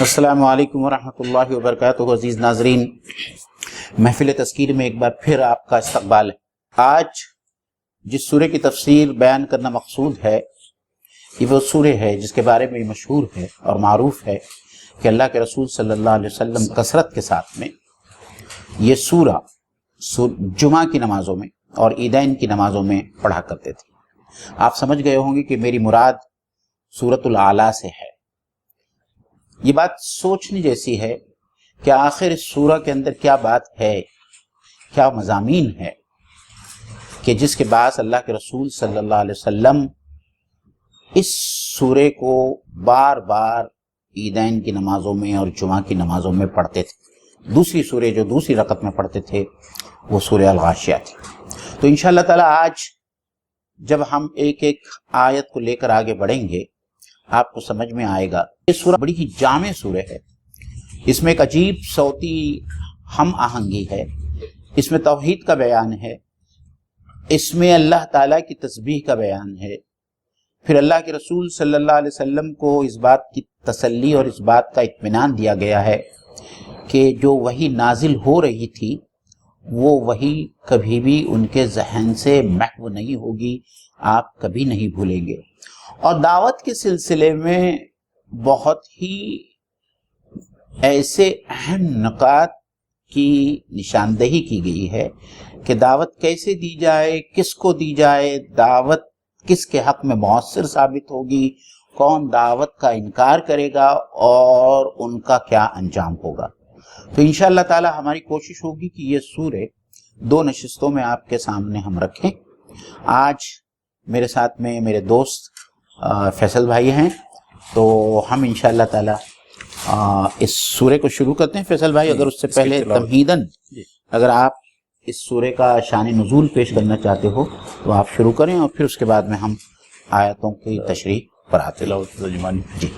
السلام علیکم ورحمۃ اللہ وبرکاتہ۔ عزیز ناظرین، محفل تذکیر میں ایک بار پھر آپ کا استقبال ہے۔ آج جس سورہ کی تفسیر بیان کرنا مقصود ہے، یہ وہ سورہ ہے جس کے بارے میں مشہور ہے اور معروف ہے کہ اللہ کے رسول صلی اللہ علیہ وسلم کثرت کے ساتھ میں یہ سورہ جمعہ کی نمازوں میں اور عیدین کی نمازوں میں پڑھا کرتے تھے۔ آپ سمجھ گئے ہوں گے کہ میری مراد سورۃ الاعلیٰ سے ہے۔ یہ بات سوچنے جیسی ہے کہ آخر اس سورہ کے اندر کیا بات ہے، کیا مضامین ہے کہ جس کے باعث اللہ کے رسول صلی اللہ علیہ وسلم اس سورہ کو بار بار عیدین کی نمازوں میں اور جمعہ کی نمازوں میں پڑھتے تھے۔ دوسری سورہ جو دوسری رکعت میں پڑھتے تھے وہ سورہ الغاشیہ تھی۔ تو انشاءاللہ تعالی آج جب ہم ایک ایک آیت کو لے کر آگے بڑھیں گے آپ کو سمجھ میں آئے گا۔ یہ سورہ بڑی ہی جامع سورہ ہے۔ اس میں ایک عجیب صوتی ہم آہنگی ہے، اس میں توحید کا بیان ہے، اس میں اللہ تعالیٰ کی تسبیح کا بیان ہے، پھر اللہ کے رسول صلی اللہ علیہ وسلم کو اس بات کی تسلی اور اس بات کا اطمینان دیا گیا ہے کہ جو وحی نازل ہو رہی تھی وہ وحی کبھی بھی ان کے ذہن سے محو نہیں ہوگی، آپ کبھی نہیں بھولیں گے۔ اور دعوت کے سلسلے میں بہت ہی ایسے اہم نکات کی نشاندہی کی گئی ہے کہ دعوت کیسے دی جائے، کس کو دی جائے، دعوت کس کے حق میں مؤثر ثابت ہوگی، کون دعوت کا انکار کرے گا اور ان کا کیا انجام ہوگا۔ تو انشاءاللہ تعالی ہماری کوشش ہوگی کہ یہ سورہ دو نشستوں میں آپ کے سامنے ہم رکھیں۔ آج میرے ساتھ میں میرے دوست فیصل بھائی ہیں، تو ہم انشاءاللہ تعالی اس سورہ کو شروع کرتے ہیں۔ فیصل بھائی اگر اس سے پہلے تمہیداً اگر آپ اس سورہ کا شان نزول پیش کرنا چاہتے ہو تو آپ شروع کریں اور پھر اس کے بعد میں ہم آیتوں کی تشریح پر آتے ہیں۔ جی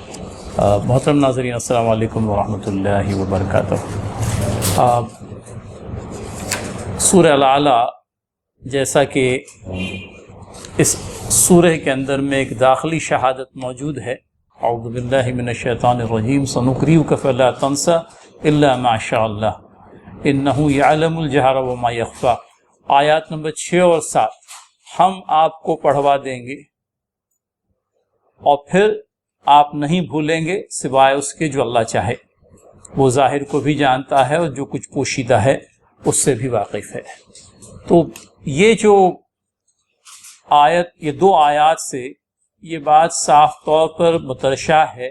محترم ناظرین، السلام علیکم ورحمۃ اللہ وبرکاتہ۔ سورہ الاعلیٰ، جیسا کہ اس سورہ کے اندر میں ایک داخلی شہادت موجود ہے، اعوذ باللہ من الشیطان الرجیم، سنقریئک فلا تنسى الا ما شاء اللہ انہ یعلم الجہر وما یخفی۔ آیات نمبر 6 اور 7 ہم آپ کو پڑھوا دیں گے اور پھر آپ نہیں بھولیں گے سوائے اس کے جو اللہ چاہے۔ وہ ظاہر کو بھی جانتا ہے اور جو کچھ پوشیدہ ہے اس سے بھی واقف ہے۔ تو یہ جو آیت، یہ دو آیات سے یہ بات صاف طور پر مترشح ہے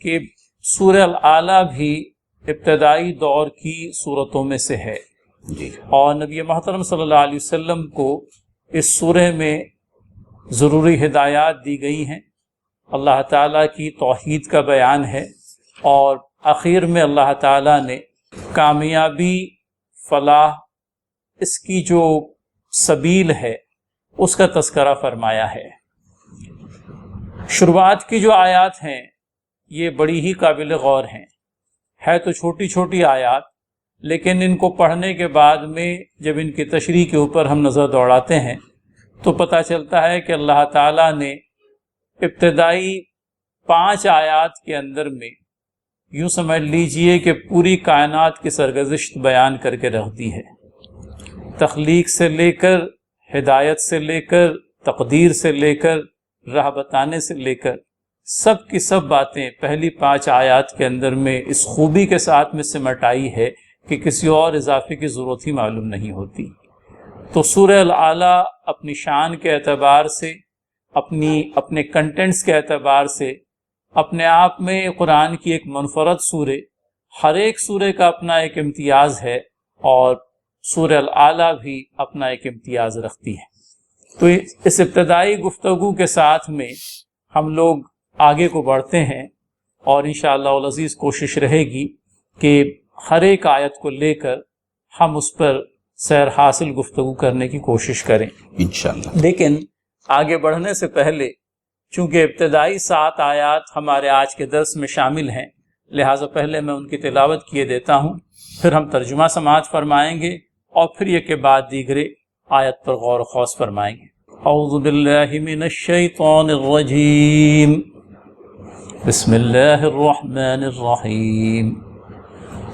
کہ سورہ الاعلیٰ بھی ابتدائی دور کی صورتوں میں سے ہے، اور نبی محترم صلی اللہ علیہ وسلم کو اس سورہ میں ضروری ہدایات دی گئی ہیں، اللہ تعالیٰ کی توحید کا بیان ہے، اور آخر میں اللہ تعالیٰ نے کامیابی، فلاح، اس کی جو سبیل ہے اس کا تذکرہ فرمایا ہے۔ شروعات کی جو آیات ہیں یہ بڑی ہی قابل غور ہیں، ہے تو چھوٹی چھوٹی آیات، لیکن ان کو پڑھنے کے بعد میں جب ان کی تشریح کے اوپر ہم نظر دوڑاتے ہیں تو پتہ چلتا ہے کہ اللہ تعالیٰ نے ابتدائی 5 آیات کے اندر میں یوں سمجھ لیجئے کہ پوری کائنات کی سرگزشت بیان کر کے رکھ دی ہے، تخلیق سے لے کر، ہدایت سے لے کر، تقدیر سے لے کر، راہ بتانے سے لے کر، سب کی سب باتیں پہلی 5 آیات کے اندر میں اس خوبی کے ساتھ میں سمٹ آئی ہے کہ کسی اور اضافے کی ضرورت ہی معلوم نہیں ہوتی۔ تو سورہ الاعلیٰ اپنی شان کے اعتبار سے، اپنے کنٹینٹس کے اعتبار سے اپنے آپ میں قرآن کی ایک منفرد سورہ، ہر ایک سورہ کا اپنا ایک امتیاز ہے، اور سورہ الاعلیٰ بھی اپنا ایک امتیاز رکھتی ہے۔ تو اس ابتدائی گفتگو کے ساتھ میں ہم لوگ آگے کو بڑھتے ہیں، اور انشاءاللہ العزیز کوشش رہے گی کہ ہر ایک آیت کو لے کر ہم اس پر سیر حاصل گفتگو کرنے کی کوشش کریں انشاءاللہ۔ لیکن آگے بڑھنے سے پہلے چونکہ ابتدائی 7 آیات ہمارے آج کے درس میں شامل ہیں، لہٰذا پہلے میں ان کی تلاوت کیے دیتا ہوں، پھر ہم ترجمہ سماعت فرمائیں گے اور پھر یہ کے بعد دیگرے آیت پر غور و خوض فرمائیں گے۔ اعوذ باللہ من الشیطان الرجیم، بسم اللہ الرحمن الرحیم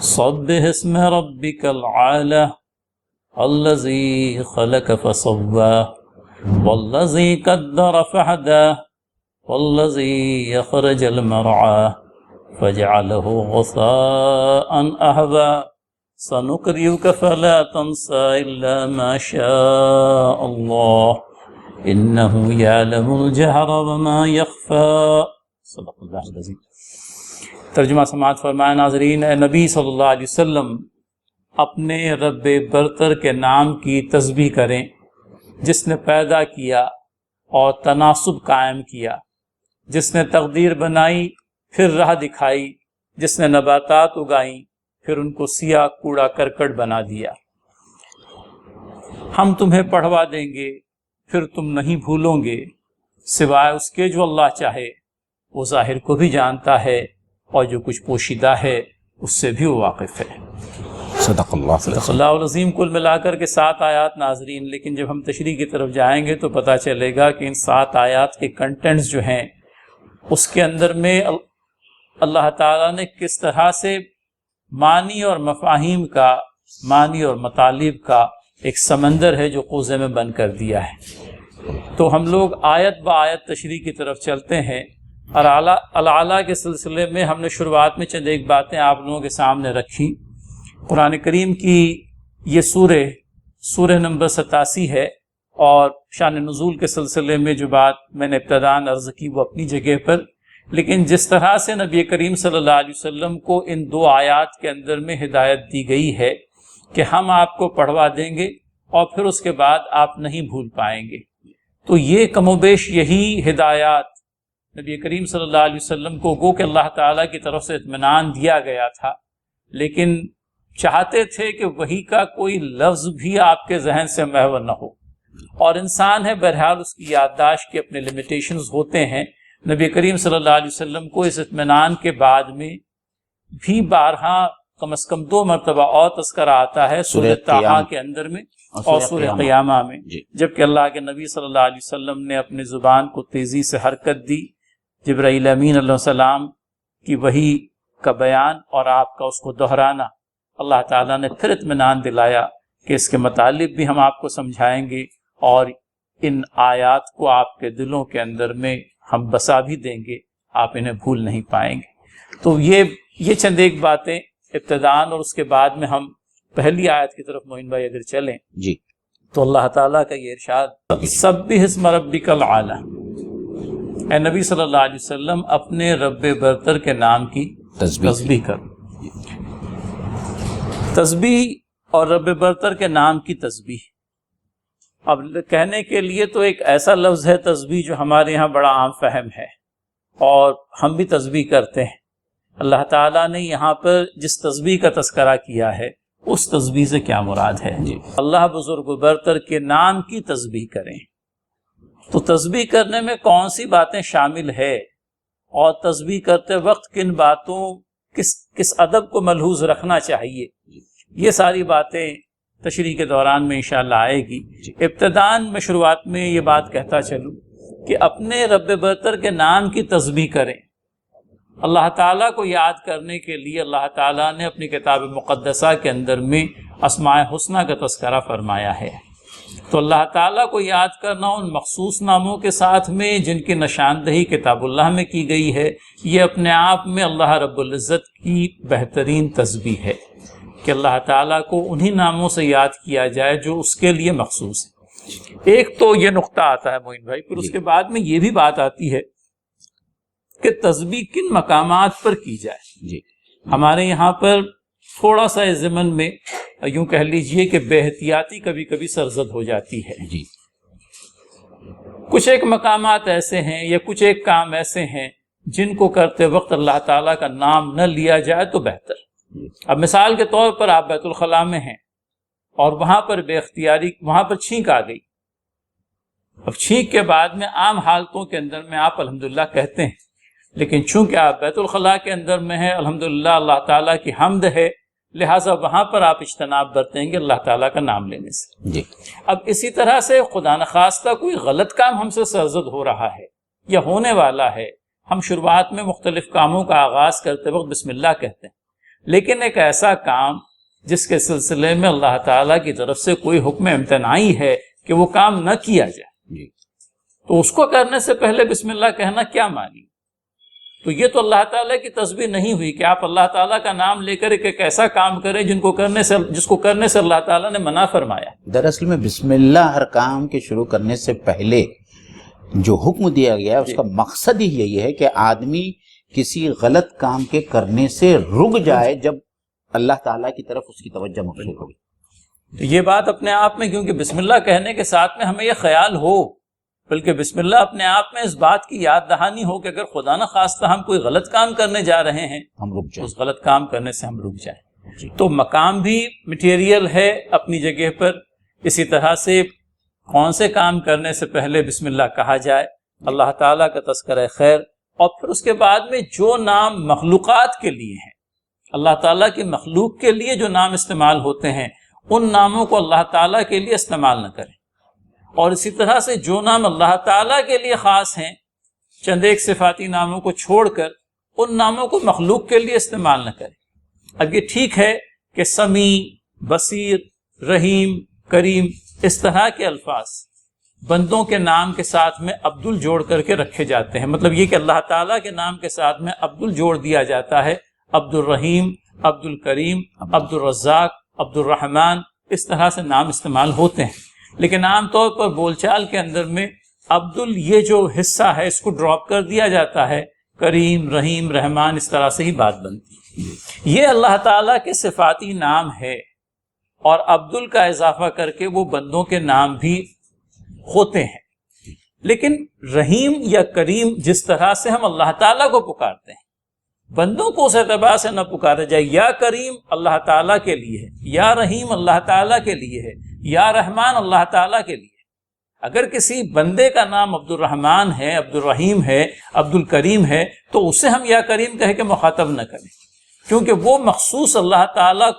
سبح اسم ربک العالی الذی خلق فسوى والذی قدر فہدى والذی اخرج المرعى فجعله غثاء احوى سنقرئك فلا تنسى الا ما شاء الله انه يعلم الجهر وما يخفى صدق اللہ العظیم۔ ترجمہ سماعت فرمائے ناظرین، اے نبی صلی اللہ علیہ وسلم اپنے رب برتر کے نام کی تسبیح کریں جس نے پیدا کیا اور تناسب قائم کیا، جس نے تقدیر بنائی پھر راہ دکھائی، جس نے نباتات اگائیں پھر ان کو سیاہ کوڑا کرکٹ بنا دیا۔ ہم تمہیں پڑھوا دیں گے پھر تم نہیں بھولو گے، سوائے اس کے جو اللہ چاہے، وہ ظاہر کو بھی جانتا ہے اور جو کچھ پوشیدہ ہے اس سے بھی وہ واقف ہے۔ صدق اللہ العظیم۔ کل ملا کر کے 7 آیات ناظرین، لیکن جب ہم تشریح کی طرف جائیں گے تو پتہ چلے گا کہ ان 7 آیات کے کنٹینٹس جو ہیں اس کے اندر میں اللہ تعالیٰ نے کس طرح سے معنی اور مفاہیم کا، معنی اور مطالب کا ایک سمندر ہے جو قوزے میں بند کر دیا ہے۔ تو ہم لوگ آیت با آیت تشریح کی طرف چلتے ہیں، اور اعلیٰ کے سلسلے میں ہم نے شروعات میں چند ایک باتیں آپ لوگوں کے سامنے رکھی۔ قرآن کریم کی یہ سورہ نمبر 87 ہے، اور شان نزول کے سلسلے میں جو بات میں نے ابتداً عرض کی وہ اپنی جگہ پر، لیکن جس طرح سے نبی کریم صلی اللہ علیہ وسلم کو ان 2 آیات کے اندر میں ہدایت دی گئی ہے کہ ہم آپ کو پڑھوا دیں گے اور پھر اس کے بعد آپ نہیں بھول پائیں گے، تو یہ کم و بیش یہی ہدایات نبی کریم صلی اللہ علیہ وسلم کو گو کہ اللہ تعالیٰ کی طرف سے اطمینان دیا گیا تھا، لیکن چاہتے تھے کہ وحی کا کوئی لفظ بھی آپ کے ذہن سے محو نہ ہو، اور انسان ہے بہرحال اس کی یادداشت کے اپنے لمیٹیشنز ہوتے ہیں۔ نبی کریم صلی اللہ علیہ وسلم کو اس اطمینان کے بعد میں بھی بارہا کم از کم 2 مرتبہ اور تذکرہ آتا ہے سورہ طٰہٰ کے اندر میں اور سورہ قیامہ میں، جبکہ اللہ کے نبی صلی اللہ علیہ وسلم نے اپنی زبان کو تیزی سے حرکت دی، جبرائیل امین علیہ السلام کی وحی کا بیان اور آپ کا اس کو دہرانا، اللہ تعالیٰ نے پھر اطمینان دلایا کہ اس کے مطالب بھی ہم آپ کو سمجھائیں گے اور ان آیات کو آپ کے دلوں کے اندر میں ہم بسا بھی دیں گے، آپ انہیں بھول نہیں پائیں گے۔ تو یہ چند ایک باتیں ابتداءً، اور اس کے بعد میں ہم پہلی آیت کی طرف معین بھائی اگر چلیں جی، تو اللہ تعالیٰ کا یہ ارشاد سبح اسم ربک الاعلی، اے نبی صلی اللہ علیہ وسلم اپنے رب برتر کے نام کی تسبیح کر۔ تسبیح اور رب برتر کے نام کی تسبیح، اب کہنے کے لیے تو ایک ایسا لفظ ہے تسبیح جو ہمارے یہاں بڑا عام فہم ہے اور ہم بھی تسبیح کرتے ہیں۔ اللہ تعالیٰ نے یہاں پر جس تسبیح کا تذکرہ کیا ہے اس تسبیح سے کیا مراد ہے؟ اللہ بزرگ و برتر کے نام کی تسبیح کریں۔ تو تسبیح کرنے میں کون سی باتیں شامل ہے، اور تسبیح کرتے وقت کن باتوں کس ادب کو ملحوظ رکھنا چاہیے، یہ ساری باتیں تشریح کے دوران میں انشاءاللہ آئے گی۔ ابتداءً میں شروعات میں یہ بات کہتا چلوں کہ اپنے رب برتر کے نام کی تسبیح کریں۔ اللہ تعالیٰ کو یاد کرنے کے لیے اللہ تعالیٰ نے اپنی کتاب مقدسہ کے اندر میں اسماء حسنیٰ کا تذکرہ فرمایا ہے، تو اللہ تعالیٰ کو یاد کرنا ان مخصوص ناموں کے ساتھ میں جن کی نشاندہی کتاب اللہ میں کی گئی ہے، یہ اپنے آپ میں اللہ رب العزت کی بہترین تسبیح ہے کہ اللہ تعالیٰ کو انہی ناموں سے یاد کیا جائے جو اس کے لیے مخصوص ہے۔ ایک تو یہ نقطہ آتا ہے معین بھائی، پھر اس کے بعد میں یہ بھی بات آتی ہے کہ تسبیح کن مقامات پر کی جائے۔ ہمارے یہاں پر تھوڑا سا اس ضمن میں یوں کہہ لیجئے کہ بے احتیاطی کبھی کبھی سرزد ہو جاتی ہے۔ کچھ ایک مقامات ایسے ہیں یا کچھ ایک کام ایسے ہیں جن کو کرتے وقت اللہ تعالیٰ کا نام نہ لیا جائے تو بہتر۔ اب مثال کے طور پر آپ بیت الخلاء میں ہیں اور وہاں پر بے اختیاری وہاں پر چھینک آ گئی، اب چھینک کے بعد میں عام حالتوں کے اندر میں آپ الحمدللہ کہتے ہیں، لیکن چونکہ آپ بیت الخلاء کے اندر میں ہیں، الحمدللہ اللہ تعالیٰ کی حمد ہے، لہٰذا وہاں پر آپ اجتناب برتیں گے اللہ تعالیٰ کا نام لینے سے۔ اب اسی طرح سے خدا نخواستہ کوئی غلط کام ہم سے سرزد ہو رہا ہے یا ہونے والا ہے، ہم شروعات میں مختلف کاموں کا آغاز کرتے وقت بسم اللہ کہتے ہیں، لیکن ایک ایسا کام جس کے سلسلے میں اللہ تعالیٰ کی طرف سے کوئی حکم امتناعی ہے کہ وہ کام نہ کیا جائے، تو اس کو کرنے سے پہلے بسم اللہ کہنا کیا معنی؟ تو یہ تو اللہ تعالیٰ کی تسبیح نہیں ہوئی کہ آپ اللہ تعالیٰ کا نام لے کر ایک ایسا کام کریں جس کو کرنے سے اللہ تعالیٰ نے منع فرمایا۔ دراصل میں بسم اللہ ہر کام کے شروع کرنے سے پہلے جو حکم دیا گیا اس کا مقصد ہی یہی ہے کہ آدمی کسی غلط کام کے کرنے سے رک جائے جب اللہ تعالیٰ کی طرف اس کی توجہ مبذول ہوگی۔ یہ بات اپنے آپ میں، کیونکہ بسم اللہ کہنے کے ساتھ میں ہمیں یہ خیال ہو، بلکہ بسم اللہ اپنے آپ میں اس بات کی یاد دہانی ہو کہ اگر خدا نہ خواستہ ہم کوئی غلط کام کرنے جا رہے ہیں ہم رک جائیں، اس غلط کام کرنے سے ہم رک جائیں۔ تو مقام بھی مٹیریل ہے اپنی جگہ پر، اسی طرح سے کون سے کام کرنے سے پہلے بسم اللہ کہا جائے، اللہ تعالیٰ کا تذکرہ خیر، اور پھر اس کے بعد میں جو نام مخلوقات کے لیے ہیں، اللہ تعالیٰ کی مخلوق کے لیے جو نام استعمال ہوتے ہیں ان ناموں کو اللہ تعالیٰ کے لیے استعمال نہ کریں، اور اسی طرح سے جو نام اللہ تعالیٰ کے لیے خاص ہیں چند ایک صفاتی ناموں کو چھوڑ کر ان ناموں کو مخلوق کے لیے استعمال نہ کریں۔ اب یہ ٹھیک ہے کہ سمیع، بصیر، رحیم، کریم اس طرح کے الفاظ بندوں کے نام کے ساتھ میں عبدل جوڑ کر کے رکھے جاتے ہیں، مطلب یہ کہ اللہ تعالیٰ کے نام کے ساتھ میں عبدل جوڑ دیا جاتا ہے، عبد الرحیم، عبد الکریم، عبد الرزاق، عبد الرحمن، اس طرح سے نام استعمال ہوتے ہیں، لیکن عام طور پر بول چال کے اندر میں عبدل یہ جو حصہ ہے اس کو ڈراپ کر دیا جاتا ہے، کریم، رحیم، رحمان، اس طرح سے ہی بات بنتی ہے۔ یہ اللہ تعالیٰ کے صفاتی نام ہے، اور عبدل کا اضافہ کر کے وہ بندوں کے نام بھی ہوتے ہیں، لیکن رحیم یا کریم جس طرح سے ہم اللہ تعالیٰ کو پکارتے ہیں، بندوں کو اس اعتبار سے نہ پکارا جائے۔ یا کریم اللہ تعالیٰ کے لیے ہے، یا رحیم اللہ تعالیٰ کے لیے ہے، یا رحمان اللہ تعالیٰ کے لیے ہے۔ اگر کسی بندے کا نام عبد الرحمن ہے، عبد الرحیم ہے، عبد الکریم ہے، تو اسے ہم یا کریم کہہ کے مخاطب نہ کریں، کیونکہ وہ مخصوص اللہ تعالیٰ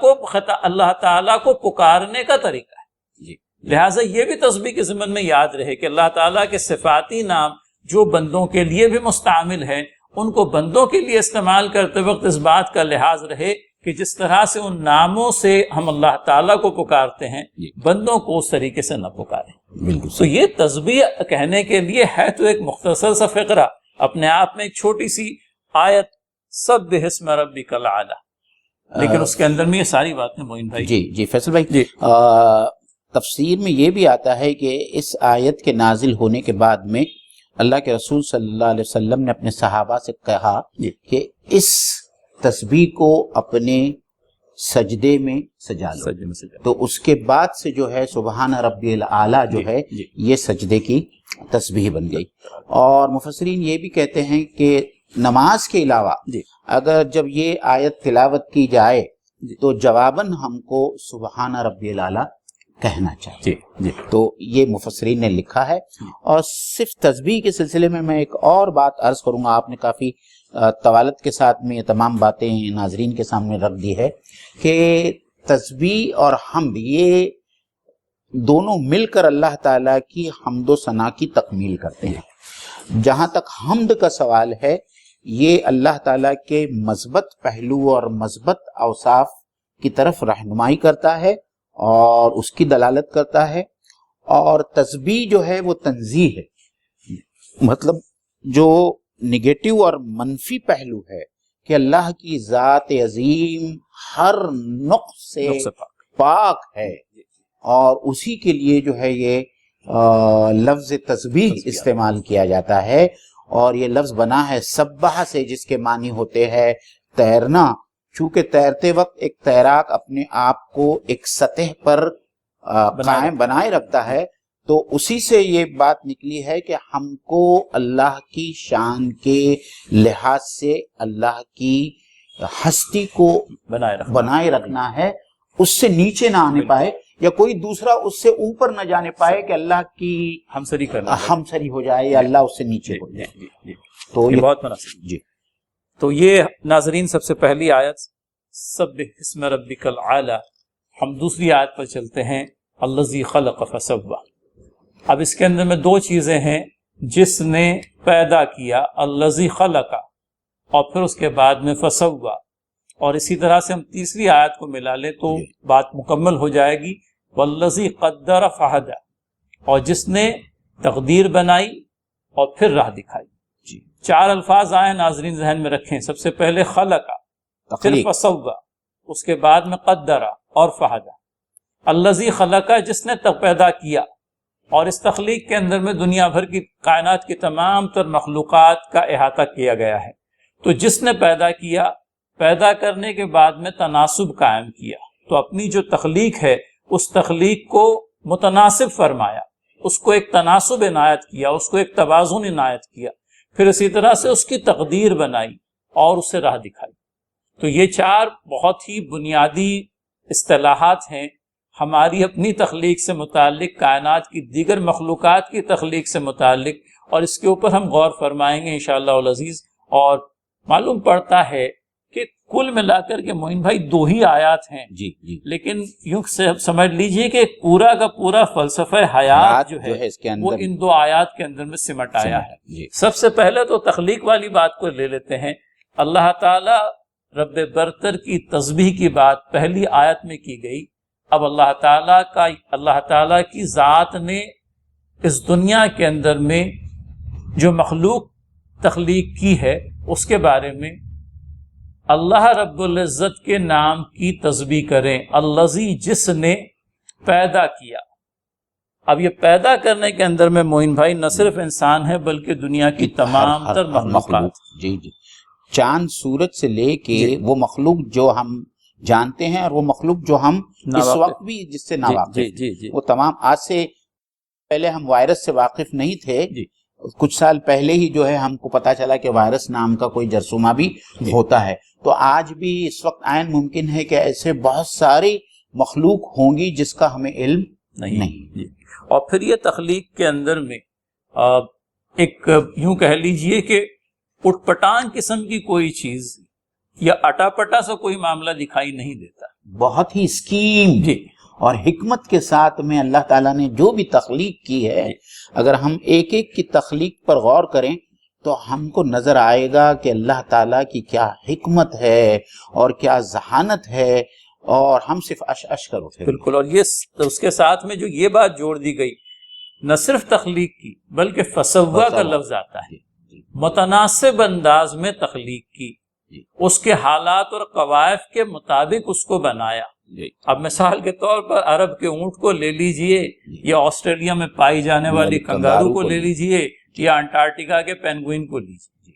کو پکارنے کا طریقہ ہے۔ لہٰذا یہ بھی تسبیح کے ضمن میں یاد رہے کہ اللہ تعالیٰ کے صفاتی نام جو بندوں کے لیے بھی مستعمل ہیں، ان کو بندوں کے لیے استعمال کرتے وقت اس بات کا لحاظ رہے کہ جس طرح سے ان ناموں سے ہم اللہ تعالیٰ کو پکارتے ہیں، بندوں کو اس طریقے سے نہ پکاریں۔ بالکل۔ تو یہ تسبیح کہنے کے لیے ہے تو ایک مختصر سا فقرہ، اپنے آپ میں ایک چھوٹی سی آیت، سبح اسم ربک الاعلی، لیکن اس کے اندر میں یہ ساری باتیں معین بھائی۔ جی فیصل بھائی، تفسیر میں یہ بھی آتا ہے کہ اس آیت کے نازل ہونے کے بعد میں اللہ کے رسول صلی اللہ علیہ وسلم نے اپنے صحابہ سے کہا کہ اس تسبیح کو اپنے سجدے میں سجا لو، تو اس کے بعد سے جو ہے سبحان ربی الاعلیٰ جو ہے یہ سجدے کی تسبیح بن گئی۔ اور مفسرین یہ بھی کہتے ہیں کہ نماز کے علاوہ اگر جب یہ آیت تلاوت کی جائے تو جواباً ہم کو سبحان ربی الاعلیٰ کہنا چاہیے۔ تو یہ مفسرین نے لکھا ہے۔ اور صرف تسبیح کے سلسلے میں ایک اور بات عرض کروں گا، آپ نے کافی طوالت کے ساتھ میں یہ تمام باتیں ناظرین کے سامنے رکھ دی ہے کہ تسبیح اور حمد یہ دونوں مل کر اللہ تعالیٰ کی حمد و ثنا کی تکمیل کرتے ہیں۔ جہاں تک حمد کا سوال ہے، یہ اللہ تعالیٰ کے مثبت پہلو اور مثبت اوصاف کی طرف رہنمائی کرتا ہے اور اس کی دلالت کرتا ہے، اور تسبیح جو ہے وہ تنزیہ ہے، مطلب جو نگیٹو اور منفی پہلو ہے کہ اللہ کی ذات عظیم ہر نقص سے پاک ہے، اور اسی کے لیے جو ہے یہ لفظ تسبیح استعمال کیا جاتا ہے، اور یہ لفظ بنا ہے سبح سے، جس کے معنی ہوتے ہیں تیرنا۔ چونکہ تیرتے وقت ایک تیراک اپنے آپ کو ایک سطح پر قائم بنائے رکھتا ہے، تو اسی سے یہ بات نکلی ہے کہ ہم کو اللہ کی شان کے لحاظ سے اللہ کی ہستی کو بنائے رکھنا ہے، اس سے نیچے نہ آنے پائے یا کوئی دوسرا اس سے اوپر نہ جانے پائے کہ اللہ کی ہمسری ہو جائے یا اللہ اس سے نیچے ہو جائے۔ تو یہ بہت مناسب۔ جی، تو یہ ناظرین سب سے پہلی آیت سبح اسم ربک الاعلی۔ ہم دوسری آیت پر چلتے ہیں، الذی خلق فسوی۔ اب اس کے اندر میں دو چیزیں ہیں جس نے پیدا کیا، الذی خلق، اور پھر اس کے بعد میں فسوا، اور اسی طرح سے ہم تیسری آیت کو ملا لیں تو بات مکمل ہو جائے گی، والذی قدر فہدی، اور جس نے تقدیر بنائی اور پھر راہ دکھائی۔ چار الفاظ آئے، ناظرین ذہن میں رکھیں، سب سے پہلے خلق، پھر فسوا، اس کے بعد میں قدر اور فہدی۔ الذی خلق، جس نے پیدا کیا، اور اس تخلیق کے اندر میں دنیا بھر کی کائنات کی تمام تر مخلوقات کا احاطہ کیا گیا ہے۔ تو جس نے پیدا کیا، پیدا کرنے کے بعد میں تناسب قائم کیا، تو اپنی جو تخلیق ہے اس تخلیق کو متناسب فرمایا، اس کو ایک تناسب عنایت کیا، اس کو ایک توازن عنایت کیا، پھر اسی طرح سے اس کی تقدیر بنائی اور اسے راہ دکھائی۔ تو یہ چار بہت ہی بنیادی اصطلاحات ہیں ہماری اپنی تخلیق سے متعلق، کائنات کی دیگر مخلوقات کی تخلیق سے متعلق، اور اس کے اوپر ہم غور فرمائیں گے انشاءاللہ العزیز۔ اور معلوم پڑتا ہے کہ کل ملا کر کے معین بھائی 2 ہی آیات ہیں، لیکن یوں سمجھ لیجئے کہ پورا کا پورا فلسفہ حیات جو ہے اس کے وہ ان 2 آیات کے اندر میں سمٹ آیا ہے۔ سب سے پہلے تو تخلیق والی بات کو لے لیتے ہیں۔ اللہ تعالی رب برتر کی تسبیح کی بات پہلی آیت میں کی گئی۔ اب اللہ تعالیٰ کی ذات نے اس دنیا کے اندر میں جو مخلوق تخلیق کی ہے اس کے بارے میں اللہ رب العزت کے نام کی تسبیح کریں، الذی، جس نے پیدا کیا۔ اب یہ پیدا کرنے کے اندر میں معین بھائی نہ صرف انسان ہے بلکہ دنیا کی تمام تر مخلوقات، چاند سورج سے لے کے وہ مخلوق جو ہم جانتے ہیں اور وہ مخلوق جو ہم اس وقت بھی جس سے ناواقف، وہ تمام۔ آج سے پہلے ہم وائرس سے واقف نہیں تھے، کچھ سال پہلے ہی جو ہے ہم کو پتا چلا کہ وائرس نام کا کوئی جرثومہ بھی ہوتا ہے۔ تو آج بھی اس وقت عین ممکن ہے کہ ایسے بہت ساری مخلوق ہوں گی جس کا ہمیں علم نہیں۔ اور پھر یہ تخلیق کے اندر میں ایک یوں کہہ لیجئے کہ اٹھ پٹانگ قسم کی کوئی چیز یا اٹا پٹا سے کوئی معاملہ دکھائی نہیں دیتا، بہت ہی اسکیم اور حکمت کے ساتھ میں اللہ تعالیٰ نے جو بھی تخلیق کی ہے، اگر ہم ایک ایک کی تخلیق پر غور کریں تو ہم کو نظر آئے گا کہ اللہ تعالیٰ کی کیا حکمت ہے اور کیا ذہانت ہے، اور ہم صرف اش کرو۔ بالکل، اور یہ اس کے ساتھ میں جو یہ بات جوڑ دی گئی، نہ صرف تخلیق کی بلکہ فسوا کا لفظ آتا ہے، متناسب انداز میں تخلیق کی، اس کے حالات اور قوائف کے مطابق اس کو بنایا۔ اب مثال کے طور پر عرب کے اونٹ کو لے لیجئے، یا آسٹریلیا میں پائی جانے والی کنگارو کو لے لیجئے، یا انٹارکٹیکا کے پینگوئن کو لیجئے،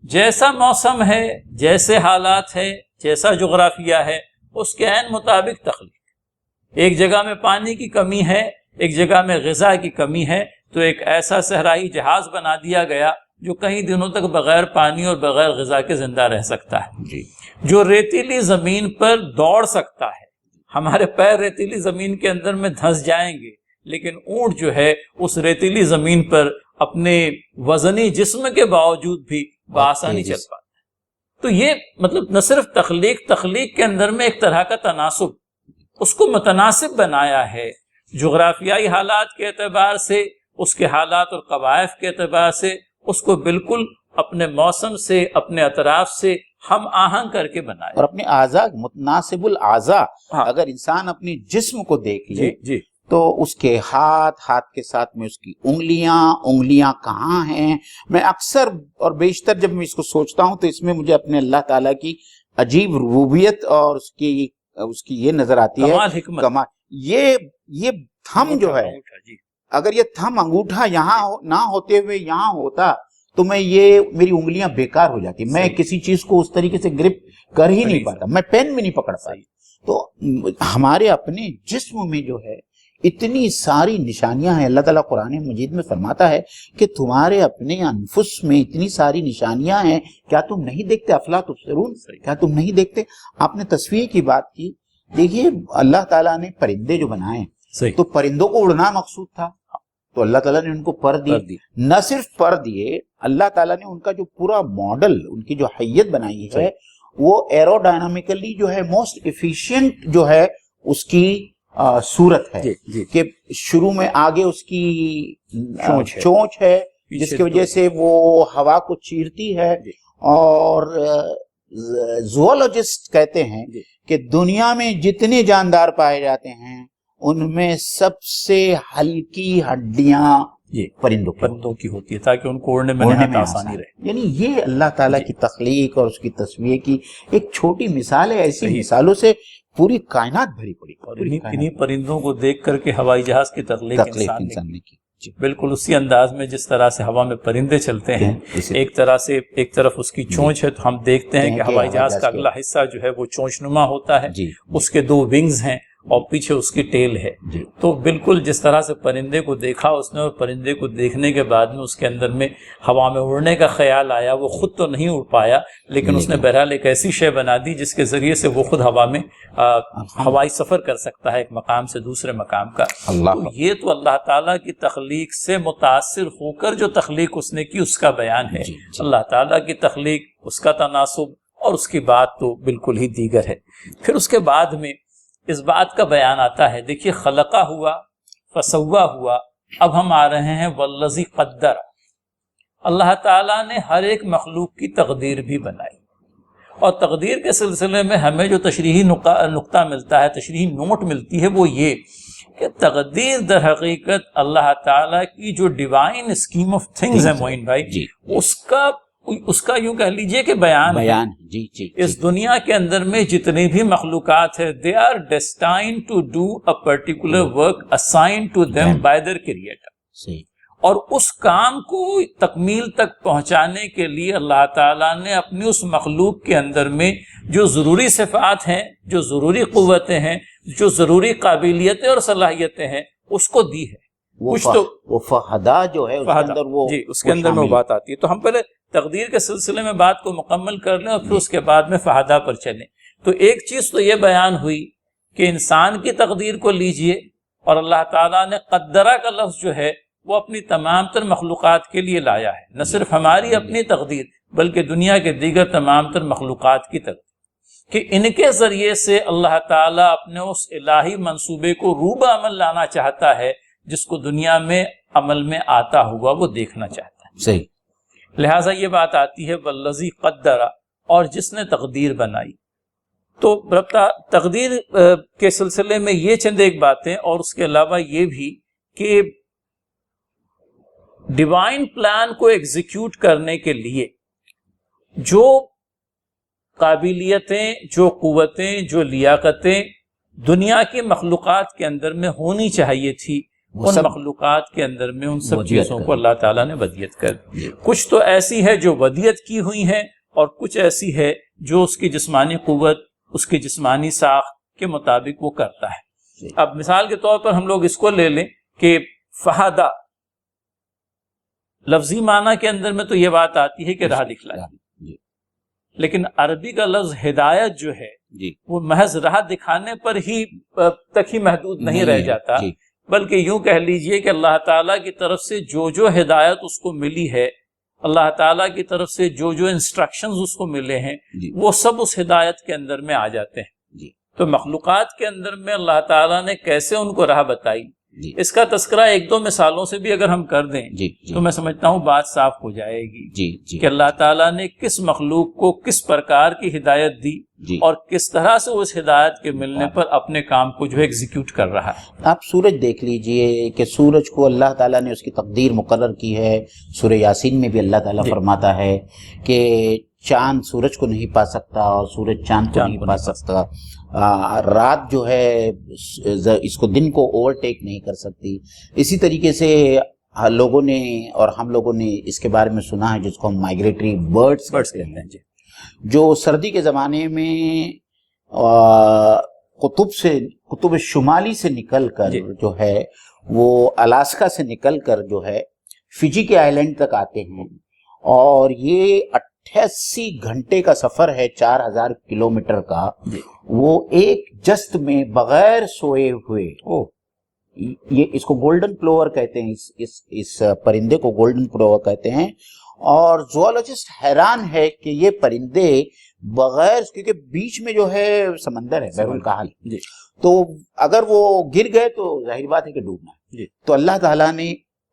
جیسا موسم ہے، جیسے حالات ہے، جیسا جغرافیہ ہے، اس کے عین مطابق تخلیق۔ ایک جگہ میں پانی کی کمی ہے، ایک جگہ میں غذا کی کمی ہے، تو ایک ایسا صحرائی جہاز بنا دیا گیا جو کئی دنوں تک بغیر پانی اور بغیر غذا کے زندہ رہ سکتا ہے، جو ریتیلی زمین پر دوڑ سکتا ہے۔ ہمارے پیر ریتیلی زمین کے اندر میں دھنس جائیں گے، لیکن اونٹ جو ہے اس ریتیلی زمین پر اپنے وزنی جسم کے باوجود بھی بآسانی چل پاتا ہے۔ تو یہ مطلب نہ صرف تخلیق کے اندر میں ایک طرح کا تناسب، اس کو متناسب بنایا ہے، جغرافیائی حالات کے اعتبار سے، اس کے حالات اور قوائف کے اعتبار سے اس کو بالکل اپنے موسم سے، اپنے اطراف سے ہم آہنگ کر کے بنائے۔ اور اپنے اعضاء، متناسب الاعضاء، اگر انسان اپنی جسم کو دیکھ لے تو اس کے ہاتھ کے ساتھ میں اس کی انگلیاں کہاں ہیں۔ میں اکثر اور بیشتر جب میں اس کو سوچتا ہوں تو اس میں مجھے اپنے اللہ تعالیٰ کی عجیب ربوبیت اور اس کی یہ نظر آتی ہے، کمال۔ یہ تھم جو ہے، اگر یہ تھم انگوٹھا یہاں نہ ہوتے ہوئے یہاں ہوتا تو میری انگلیاں بیکار ہو جاتی، میں کسی چیز کو اس طریقے سے گرپ کر ہی نہیں پاتا، میں پین بھی نہیں پکڑ پاتا۔ تو ہمارے اپنے جسم میں جو ہے اتنی ساری نشانیاں ہیں۔ اللہ تعالیٰ قرآن مجید میں فرماتا ہے کہ تمہارے اپنے انفس میں اتنی ساری نشانیاں ہیں، کیا تم نہیں دیکھتے؟ افلا تبصرون، کیا تم نہیں دیکھتے؟ آپ نے تصویر کی بات کی، دیکھیے اللہ تعالیٰ نے پرندے جو بنائے تو پرندوں کو اڑنا مقصود تھا، تو اللہ تعالیٰ نے ان کو پر دیے۔ نہ صرف پر دیے، اللہ تعالیٰ نے ان کا جو پورا ماڈل، ان کی جو حیت بنائی ہے وہ ایرو ڈائنامیکلی جو ہے موسٹ ایفیشینٹ جو ہے اس کی صورت ہے کہ شروع میں آگے اس کی چونچ ہے، جس کی وجہ سے وہ ہوا کو چیرتی ہے، اور زوالوجسٹ کہتے ہیں کہ دنیا میں جتنے جاندار پائے جاتے ہیں ان میں سب سے ہلکی ہڈیاں پرندوں کی ہوتی ہے، تاکہ ان کو اڑنے میں نہایت آسانی رہے۔ یعنی یہ اللہ تعالیٰ کی تخلیق اور اس کی تصویر کی ایک چھوٹی مثال ہے، ایسی مثالوں سے پوری کائنات بھری پڑی، اور انہی پرندوں کو دیکھ کر کے ہوائی جہاز کی تخلیق انسان نے کی، بالکل اسی انداز میں جس طرح سے ہوا میں پرندے چلتے ہیں، ایک طرف اس کی چونچ ہے، تو ہم دیکھتے ہیں کہ ہوائی جہاز کا اگلا حصہ جو ہے وہ چونچ نما ہوتا ہے، اس کے 2 ونگز ہیں اور پیچھے اس کی ٹیل ہے۔ تو بالکل جس طرح سے پرندے کو دیکھا اس نے، اور پرندے کو دیکھنے کے بعد میں اس کے اندر میں ہوا میں اڑنے کا خیال آیا، وہ خود تو نہیں اڑ پایا لیکن اس نے بہرحال ایک ایسی شے بنا دی جس کے ذریعے سے وہ خود ہوا میں ہوائی سفر کر سکتا ہے ایک مقام سے دوسرے مقام کا۔ تو یہ تو اللہ تعالیٰ کی تخلیق سے متاثر ہو کر جو تخلیق اس نے کی اس کا بیان ہے۔ اللہ تعالیٰ کی تخلیق، اس کا تناسب اور اس کی بات تو بالکل ہی دیگر ہے۔ پھر اس کے بعد میں اس بات کا بیان آتا ہے، دیکھیے خلقہ ہوا، فسوا ہوا، اب ہم آ رہے ہیں والذی قدر۔ اللہ تعالیٰ نے ہر ایک مخلوق کی تقدیر بھی بنائی، اور تقدیر کے سلسلے میں ہمیں جو تشریحی نقطہ ملتا ہے، تشریحی نوٹ ملتی ہے، وہ یہ کہ تقدیر در حقیقت اللہ تعالیٰ کی جو ڈیوائن اسکیم آف تھنگز ہے معین بھائی، اس کا یوں کہہ لیجئے کہ بیان اس دنیا کے اندر میں جتنی بھی مخلوقات ہے they are destined to do a particular work assigned to them by their creator، اور اس کام کو تکمیل تک پہنچانے کے لیے اللہ تعالیٰ نے اپنی اس مخلوق کے اندر میں جو ضروری صفات ہیں، جو ضروری قوتیں ہیں، جو ضروری قابلیتیں اور صلاحیتیں ہیں اس کو دی ہے۔ کچھ تو وہ فہدا جو ہے اس کے اندر میں وہ بات آتی ہے۔ تو ہم پہلے تقدیر کے سلسلے میں بات کو مکمل کر لیں اور پھر اس کے بعد میں فہدہ پر چلیں۔ تو ایک چیز تو یہ بیان ہوئی کہ انسان کی تقدیر کو لیجئے، اور اللہ تعالیٰ نے قدرہ کا لفظ جو ہے وہ اپنی تمام تر مخلوقات کے لیے لایا ہے، نہ صرف ہماری اپنی تقدیر بلکہ دنیا کے دیگر تمام تر مخلوقات کی تقدیر، کہ ان کے ذریعے سے اللہ تعالیٰ اپنے اس الہی منصوبے کو روبہ عمل لانا چاہتا ہے جس کو دنیا میں عمل میں آتا ہوا وہ دیکھنا چاہتا ہے۔ صحیح۔ لہٰذا یہ بات آتی ہے والذی قدر، اور جس نے تقدیر بنائی۔ تو ربطہ تقدیر کے سلسلے میں یہ چند ایک باتیں، اور اس کے علاوہ یہ بھی کہ ڈیوائن پلان کو ایگزیکیوٹ کرنے کے لیے جو قابلیتیں، جو قوتیں، جو لیاقتیں دنیا کی مخلوقات کے اندر میں ہونی چاہیے تھی، ان مخلوقات کے اندر میں ان سب چیزوں کو اللہ تعالیٰ نے ودیت کر دی۔ کچھ تو ایسی ہے جو ودیت کی ہوئی ہیں، اور کچھ ایسی ہے جو اس کی جسمانی قوت، اس کی جسمانی ساخت کے مطابق وہ کرتا ہے۔ اب مثال کے طور پر ہم لوگ اس کو لے لیں کہ فہدہ، لفظی معنی کے اندر میں تو یہ بات آتی ہے کہ راہ دکھلائی، لیکن عربی کا لفظ ہدایت جو ہے وہ محض راہ دکھانے پر ہی تک ہی محدود نہیں رہ جاتا، بلکہ یوں کہہ لیجئے کہ اللہ تعالیٰ کی طرف سے جو ہدایت اس کو ملی ہے، اللہ تعالیٰ کی طرف سے جو انسٹرکشنز اس کو ملے ہیں، وہ سب اس ہدایت کے اندر میں آ جاتے ہیں۔ تو مخلوقات کے اندر میں اللہ تعالیٰ نے کیسے ان کو راہ بتائی، اس کا تذکرہ 1-2 مثالوں سے بھی اگر ہم کر دیں تو میں سمجھتا ہوں بات صاف ہو جائے گی کہ اللہ تعالیٰ نے کس مخلوق کو کس پرکار کی ہدایت دی اور کس طرح سے اس ہدایت کے ملنے پر اپنے کام کو جو ہے ایگزیکیوٹ کر رہا ہے۔ آپ سورج دیکھ لیجئے کہ سورج کو اللہ تعالیٰ نے اس کی تقدیر مقرر کی ہے۔ سورہ یاسین میں بھی اللہ تعالیٰ فرماتا ہے کہ چاند سورج کو نہیں پا سکتا اور سورج چاند کو نہیں پا سکتا، رات جو ہے اس کو دن کو اوورٹیک نہیں کر سکتی۔ اسی طریقے سے لوگوں نے اور ہم لوگوں نے اس کے بارے میں سنا ہے جس کو ہم مائگریٹری برڈز کہتے ہیں، جو سردی کے زمانے میں قطب شمالی سے نکل کر جو ہے وہ الاسکا سے نکل کر جو ہے فجی کے آئلینڈ تک آتے ہیں، اور یہ 88 گھنٹے کا سفر ہے، 4000 کلومیٹر کا، وہ ایک جست میں بغیر سوئے ہوئے، یہ اس کو گولڈن پلوور کہتے ہیں، اس پرندے کو گولڈن پلوور کہتے ہیں۔ اور زوالوجسٹ حیران ہے کہ یہ پرندے بغیر، کیونکہ بیچ میں جو ہے سمندر ہے بحر الکاہل، تو اگر وہ گر گئے تو ظاہر بات ہے کہ ڈوبنا ہے، تو اللہ تعالیٰ نے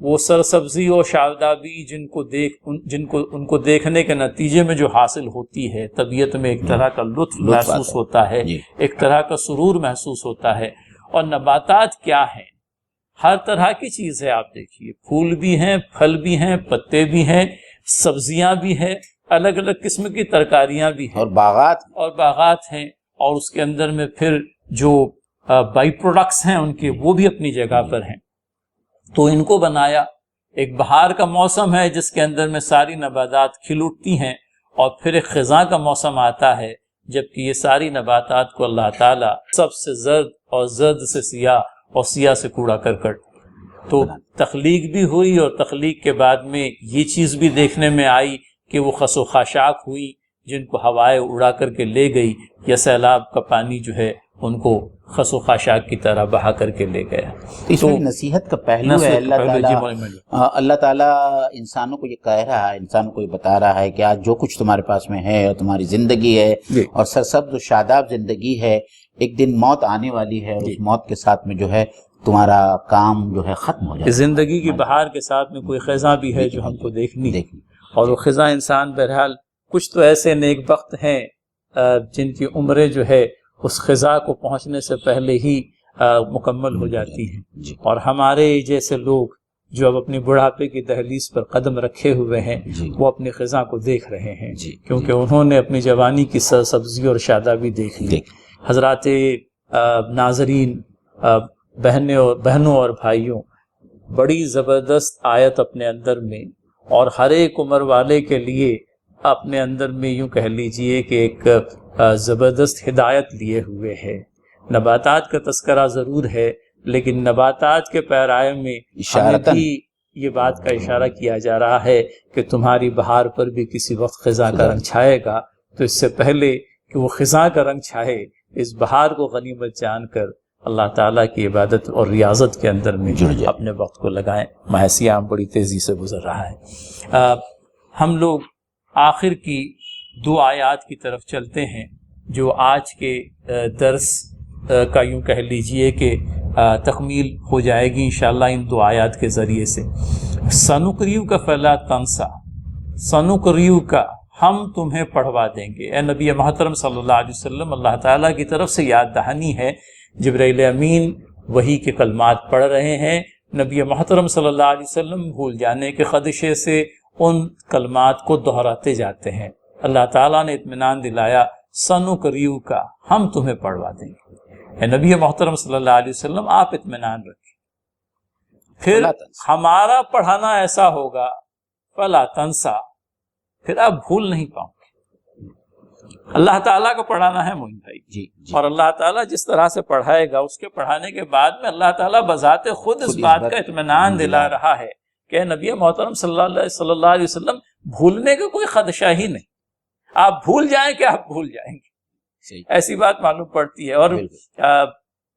وہ سرسبزی اور شادابی جن کو دیکھنے کے نتیجے میں جو حاصل ہوتی ہے، طبیعت میں ایک طرح کا لطف محسوس ہوتا ہے، ایک طرح کا سرور محسوس ہوتا ہے۔ اور نباتات کیا ہیں؟ ہر طرح کی چیز ہے، آپ دیکھیے، پھول بھی ہیں، پھل بھی ہیں، پتے بھی ہیں، سبزیاں بھی ہیں، الگ الگ قسم کی ترکاریاں بھی ہیں، اور باغات ہیں، اور اس کے اندر میں پھر جو بائی پروڈکٹس ہیں ان کے، وہ بھی اپنی جگہ پر ہیں۔ تو ان کو بنایا۔ ایک بہار کا موسم ہے جس کے اندر میں ساری نباتات کھل اٹھتی ہیں، اور پھر ایک خزاں کا موسم آتا ہے جبکہ یہ ساری نباتات کو اللہ تعالیٰ سب سے زرد اور زرد سے سیاہ اور سیاہ سے کوڑا کرکٹ، تو تخلیق بھی ہوئی، اور تخلیق کے بعد میں یہ چیز بھی دیکھنے میں آئی کہ وہ خس و خاشاک ہوئی جن کو ہوائیں اڑا کر کے لے گئی، یا سیلاب کا پانی جو ہے ان کو خس و خاشاک کی طرح بہا کر کے لے گیا۔ اس میں نصیحت کا پہلو ہے۔ اللہ تعالیٰ انسانوں کو یہ کہہ رہا ہے، انسانوں کو یہ بتا رہا ہے کہ آج جو کچھ تمہارے پاس میں ہے اور تمہاری زندگی ہے اور سرسبز و شاداب زندگی ہے، ایک دن موت آنے والی ہے، اور اس موت کے ساتھ میں جو ہے تمہارا کام جو ہے ختم ہو جائے گا۔ زندگی کی بہار کے ساتھ میں کوئی خزاں بھی ہے جو ہم کو دیکھنی ہے، اور وہ خزاں انسان بہرحال کچھ تو ایسے نیک بخت ہیں جن کی عمریں جو ہے اس خزاں کو پہنچنے سے پہلے ہی مکمل ہو جاتی ہیں، اور ہمارے جیسے لوگ جو اب اپنی بڑھاپے کی دہلیز پر قدم رکھے ہوئے ہیں وہ اپنی خزاں کو دیکھ رہے ہیں، کیونکہ انہوں نے اپنی جوانی کی سبزی اور شادابی دیکھ لی۔ حضرات ناظرین، بہنوں اور بھائیوں، بڑی زبردست آیت اپنے اندر میں، اور ہر ایک عمر والے کے لیے اپنے اندر میں یوں کہہ لیجئے کہ ایک زبردست ہدایت لیے ہوئے ہے۔ نباتات کا تذکرہ ضرور ہے، لیکن نباتات کے پیرائے میں ہمیں بھی یہ بات کا اشارہ کیا جا رہا ہے کہ تمہاری بہار پر بھی کسی وقت خزاں کا رنگ چھائے گا، تو اس سے پہلے کہ وہ خزاں کا رنگ چھائے، اس بہار کو غنیمت جان کر اللہ تعالیٰ کی عبادت اور ریاضت کے اندر میں اپنے وقت کو لگائیں۔ ماہ سیام بڑی تیزی سے گزر رہا ہے۔ ہم لوگ آخر کی 2 آیات کی طرف چلتے ہیں جو آج کے درس کا یوں کہہ لیجئے کہ تکمیل ہو جائے گی انشاءاللہ ان 2 آیات کے ذریعے سے۔ سنقریؤک فلا تنسا، سنقریؤک، ہم تمہیں پڑھوا دیں گے۔ اے نبی محترم صلی اللہ علیہ وسلم، اللہ تعالیٰ کی طرف سے یاد دہانی ہے، جبرائیل امین وحی کے کلمات پڑھ رہے ہیں، نبی محترم صلی اللہ علیہ وسلم بھول جانے کے خدشے سے ان کلمات کو دہراتے جاتے ہیں۔ اللہ تعالیٰ نے اطمینان دلایا، سنقریؤک، ہم تمہیں پڑھوا دیں گے۔ اے نبی محترم صلی اللہ علیہ وسلم، آپ اطمینان رکھیں، پھر ہمارا پڑھانا ایسا ہوگا فلا تنسا، پھر آپ بھول نہیں پاؤں گے۔ اللہ تعالیٰ کو پڑھانا ہے مومن بھائی، اور اللہ تعالیٰ جس طرح سے پڑھائے گا، اس کے پڑھانے کے بعد میں اللہ تعالیٰ بذات خود اس بات کا اطمینان دلا رہا ہے کہ نبی محترم صلی اللہ علیہ وسلم بھولنے کا کوئی خدشہ ہی نہیں، آپ بھول جائیں کہ آپ بھول جائیں گے، ایسی بات معلوم پڑتی ہے۔ اور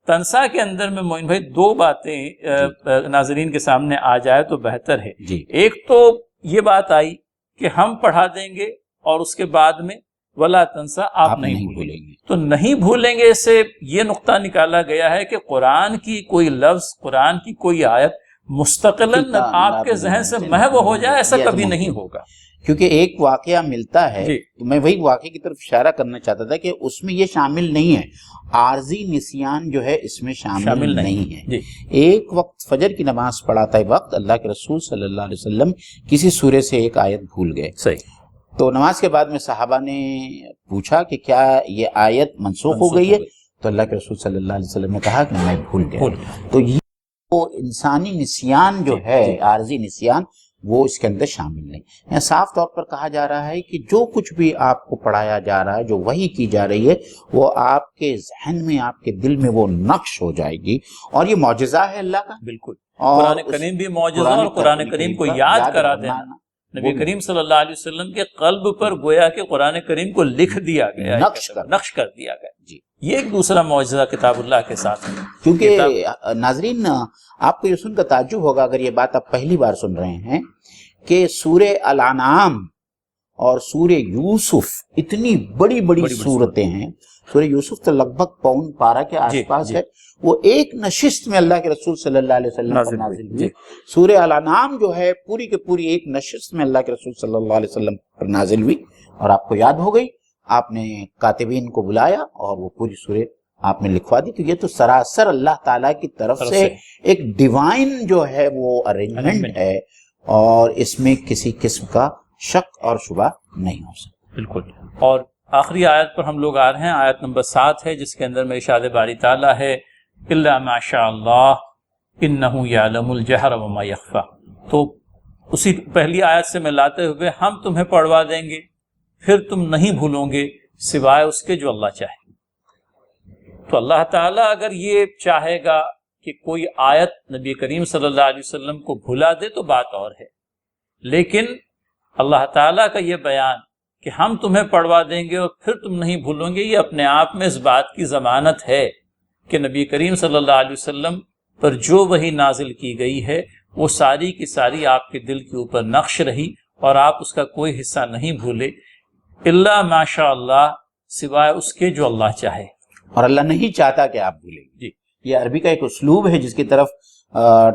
تنسا کے اندر میں مومن بھائی 2 باتیں ناظرین کے سامنے آ جائے تو بہتر ہے۔ ایک تو یہ بات آئی کہ ہم پڑھا دیں گے، اور اس کے بعد میں ولا تنسا، آپ نہیں بھولیں گے۔ تو نہیں بھولیں گے سے یہ نقطہ نکالا گیا ہے کہ قرآن کی کوئی لفظ، قرآن کی کوئی آیت مستقلاً آپ کے ذہن سے محو ہو جائے، ایسا کبھی نہیں ہوگا، کیونکہ ایک واقعہ ملتا ہے۔ تو میں وہی واقعے کی طرف اشارہ کرنا چاہتا تھا کہ اس میں یہ شامل نہیں ہے، عارضی نسیان جو ہے اس میں شامل نہیں ہے۔ ایک وقت فجر کی نماز پڑھاتے وقت اللہ کے رسول صلی اللہ علیہ وسلم کسی سورے سے ایک آیت بھول گئے، تو نماز کے بعد میں صحابہ نے پوچھا کہ کیا یہ آیت منسوخ ہو گئی ہے؟ تو اللہ کے رسول صلی اللہ علیہ وسلم نے کہا کہ میں بھول گیا۔ تو یہ انسانی نسیان جو ہے، عارضی نسیان، وہ اس کے اندر شامل نہیں۔ یہاں صاف طور پر کہا جا رہا ہے کہ جو کچھ بھی آپ کو پڑھایا جا رہا ہے، جو وحی کی جا رہی ہے، وہ آپ کے ذہن میں، آپ کے دل میں وہ نقش ہو جائے گی، اور یہ معجزہ ہے اللہ کا۔ بالکل، قرآن کریم بھی معجزہ، اور قرآن کریم کو یاد کرا دینا۔ نبی کریم صلی اللہ علیہ وسلم کے قلب پر گویا کہ قرآن کریم کو لکھ دیا گیا، نقش کر دیا گیا۔ یہ ایک دوسرا معجزہ کتاب اللہ کے ساتھ ہے۔ کیونکہ ناظرین، آپ کو یہ سن کر تعجب ہوگا اگر یہ بات آپ پہلی بار سن رہے ہیں کہ سورہ الانعام اور سورہ یوسف اتنی بڑی بڑی صورتیں ہیں. سورہ یوسف تو لگ بھگ پون پارہ کے آس پاس ہے. وہ ایک نشست میں اللہ کے رسول صلی اللہ علیہ وسلم پر نازل ہوئی. سورہ الانعام جو ہے پوری کے پوری ایک نشست میں اللہ کے رسول صلی اللہ علیہ وسلم پر نازل ہوئی. اور آپ کو یاد ہو گئی, آپ نے کاتبین کو بلایا اور وہ پوری سورہ آپ نے لکھوا دی. تو یہ تو سراسر اللہ تعالیٰ کی طرف سے ایک ڈیوائن جو ہے وہ ارینجمنٹ ہے, اور اس میں کسی قسم کا شک اور شبہ نہیں ہو سکتا. بالکل. اور آخری آیت پر ہم لوگ آ رہے ہیں, آیت نمبر 7 ہے, جس کے اندر میں ارشاد باری تعالیٰ ہے الا ما شاء اللہ انہ یعلم الجہر وما یخفی. تو اسی پہلی آیت سے میں لاتے ہوئے ہم تمہیں پڑھوا دیں گے, پھر تم نہیں بھولو گے سوائے اس کے جو اللہ چاہے. تو اللہ تعالیٰ اگر یہ چاہے گا کہ کوئی آیت نبی کریم صلی اللہ علیہ وسلم کو بھلا دے تو بات اور ہے, لیکن اللہ تعالیٰ کا یہ بیان کہ ہم تمہیں پڑھوا دیں گے اور پھر تم نہیں بھولو گے, یہ اپنے آپ میں اس بات کی ضمانت ہے کہ نبی کریم صلی اللہ علیہ وسلم پر جو وحی نازل کی گئی ہے وہ ساری کی ساری آپ کے دل کے اوپر نقش رہی اور آپ اس کا کوئی حصہ نہیں بھولے. الا ما شاء اللہ, سوائے اس کے جو اللہ چاہے. اور اللہ نہیں چاہتا کہ آپ بھولیں. جی, یہ عربی کا ایک اسلوب ہے جس کی طرف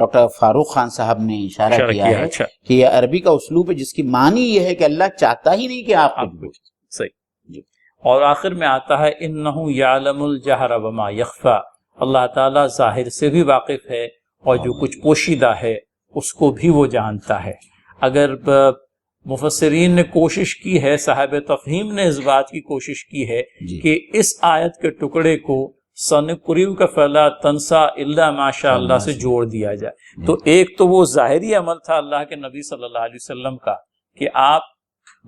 ڈاکٹر فاروق خان صاحب نے اشارہ کیا ہے. اچھا, کہ یہ عربی کا اسلوب ہے جس کی معنی یہ ہے کہ اللہ چاہتا ہی نہیں کہ آپ بھولیں. صحیح. جی. اور آخر میں آتا ہے انہ یعلم الجہر وما یخفی. اللہ تعالیٰ ظاہر سے بھی واقف ہے اور جو کچھ پوشیدہ ہے اس کو بھی وہ جانتا ہے. اگر مفسرین نے کوشش کی ہے, صاحب تفہیم نے اس بات کی کوشش کی ہے کہ اس آیت کے ٹکڑے کو سنقرئک فلا تنسی الا ما شاء اللہ سے جوڑ دیا جائے, تو ایک تو وہ ظاہری عمل تھا اللہ کے نبی صلی اللہ علیہ وسلم کا کہ آپ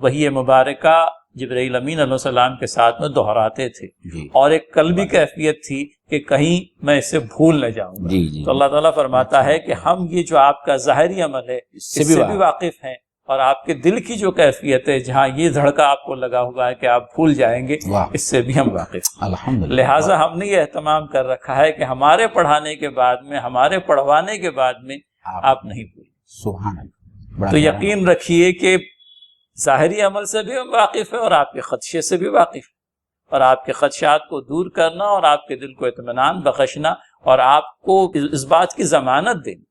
وحی مبارکہ جبرائیل امین علیہ السلام کے ساتھ میں دہراتے تھے, اور ایک قلبی کیفیت تھی کہ کہیں میں اسے بھول نہ جاؤں گا. تو اللہ تعالیٰ فرماتا ہے کہ ہم یہ جو آپ کا ظاہری عمل ہے اس سے بھی واقف ہیں, اور آپ کے دل کی جو کیفیت ہے جہاں یہ دھڑکا آپ کو لگا ہوا ہے کہ آپ بھول جائیں گے, اس سے بھی ہم واقف ہیں. لہٰذا ہم نے یہ اہتمام کر رکھا ہے کہ ہمارے پڑھانے کے بعد میں, ہمارے پڑھوانے کے بعد میں آپ نہیں بھولیں. سبحان اللہ. تو یقین رکھیے کہ ظاہری عمل سے بھی ہم واقف ہیں اور آپ کے خدشے سے بھی واقف ہیں, اور آپ کے خدشات کو دور کرنا اور آپ کے دل کو اطمینان بخشنا اور آپ کو اس بات کی ضمانت دینا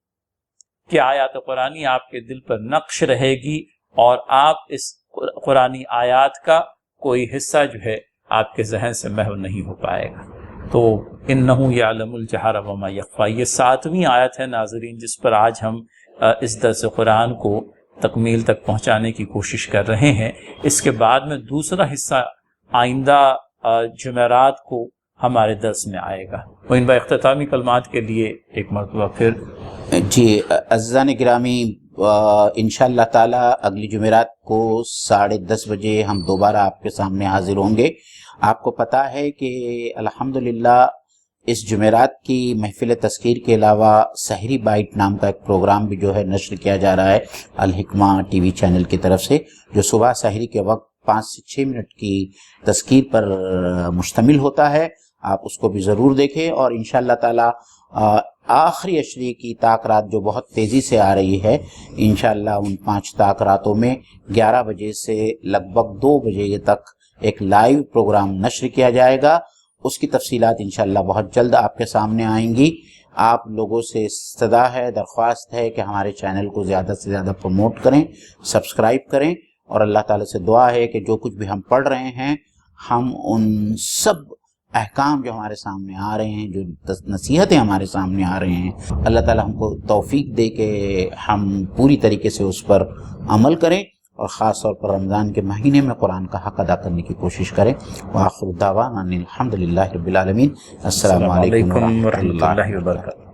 کہ آیات قرآنی آپ کے دل پر نقش رہے گی اور آپ اس قرآنی آیات کا کوئی حصہ جو ہے آپ کے ذہن سے محو نہیں ہو پائے گا. تو انہ یعلم الجہر وما یخفی, یہ 7ویں آیت ہے ناظرین جس پر آج ہم اس درس قرآن کو تکمیل تک پہنچانے کی کوشش کر رہے ہیں. اس کے بعد میں دوسرا حصہ آئندہ جمعرات کو ہمارے درس میں آئے گا. وہ ان اختتامی کلمات کے لیے ایک مرتبہ پھر. جی عزیزان گرامی, انشاءاللہ تعالی اگلی جمعرات کو 10:30 بجے ہم دوبارہ آپ کے سامنے حاضر ہوں گے. آپ کو پتہ ہے کہ الحمدللہ اس جمعرات کی محفل تذکیر کے علاوہ سحری بائٹ نام کا ایک پروگرام بھی جو ہے نشر کیا جا رہا ہے الحکمہ ٹی وی چینل کی طرف سے, جو صبح سحری کے وقت 5 سے 6 منٹ کی تذکیر پر مشتمل ہوتا ہے. آپ اس کو بھی ضرور دیکھیں. اور انشاءاللہ تعالی آخری عشرے کی تاکرات جو بہت تیزی سے آ رہی ہے, انشاءاللہ ان 5 تاکراتوں میں 11 بجے سے لگ بھگ 2 بجے تک ایک لائیو پروگرام نشر کیا جائے گا. اس کی تفصیلات انشاءاللہ بہت جلد آپ کے سامنے آئیں گی. آپ لوگوں سے صدا ہے, درخواست ہے کہ ہمارے چینل کو زیادہ سے زیادہ پروموٹ کریں, سبسکرائب کریں, اور اللہ تعالیٰ سے دعا ہے کہ جو کچھ بھی ہم پڑھ رہے ہیں ہم ان سب احکام جو ہمارے سامنے آ رہے ہیں, جو نصیحتیں ہمارے سامنے آ رہے ہیں, اللہ تعالیٰ ہم کو توفیق دے کہ ہم پوری طریقے سے اس پر عمل کریں, اور خاص طور پر رمضان کے مہینے میں قرآن کا حق ادا کرنے کی کوشش کریں. وآخر دعوانا الحمدللہ رب العالمین. السلام علیکم ورحمۃ اللہ وبرکاتہ.